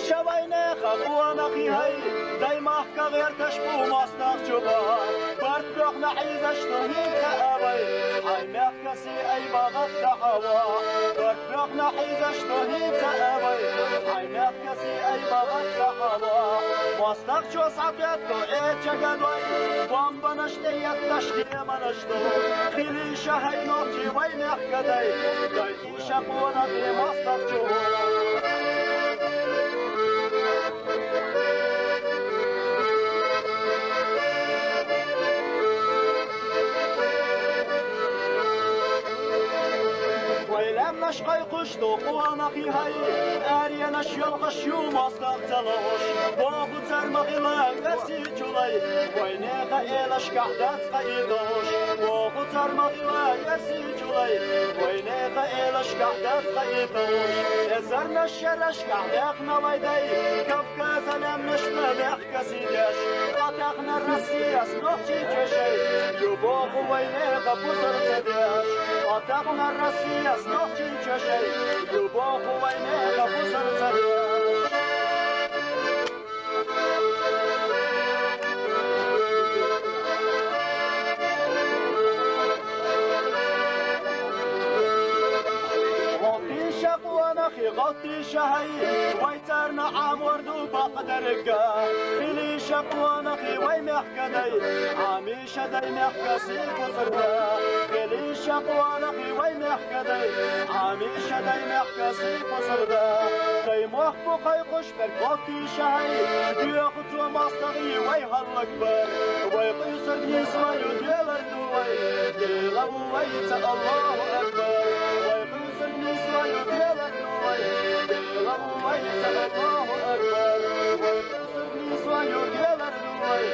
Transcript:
شوينا خبونا في هاي دايما كغير تشبو مصدق جبا برتلوخ نحيز اشتهيد سأبي عينك كسي اي بغط دحوا برتلوخ نحيز اشتهيد سأبي عينك كسي اي بغط دحوا مصدق شو سعبيتو ايه چگدوي بامبا نشتيت تشتي منشتو خيلي شهي نوكي وينك كدي دايتي شبونا في مصدق جبا ويلم نشقي قشتو قوانا في هاي آريا نشيل غشيو مصدق تلوش بابو ترمغي لنفسي جولي وينيغا إيلاش كحدات قيدوش بابو ترمغي لنفسي جولي وينيغا إيلاش كحدات قيدوش إزر نشرش كحداق نويدي كفكازا لم نشتلح كسيدش قطعنا الرسيس نوحشي جشي يبابو وينيغا بوسر تدش قطعنا الرسيس نوحشي جشي يبابو وينيغا بوسر تدش ونخي غطي شهي ويترنا عام وردو بقدرقا خلي شق ونخي ويمحكدي عامي شدي محكسي بصردا خلي شق ونخي ويمحكدي عامي شدي محكسي بصردا قي محبو قي قشبر غطي شهي بياخدو مصدغي ويهالكبر ويقيسر نسوى يديلر دوي ديلو ويتا الله أكبر ويقيسر نسوى يديلر الله أكبر ويقصد نسوى يدير الدوي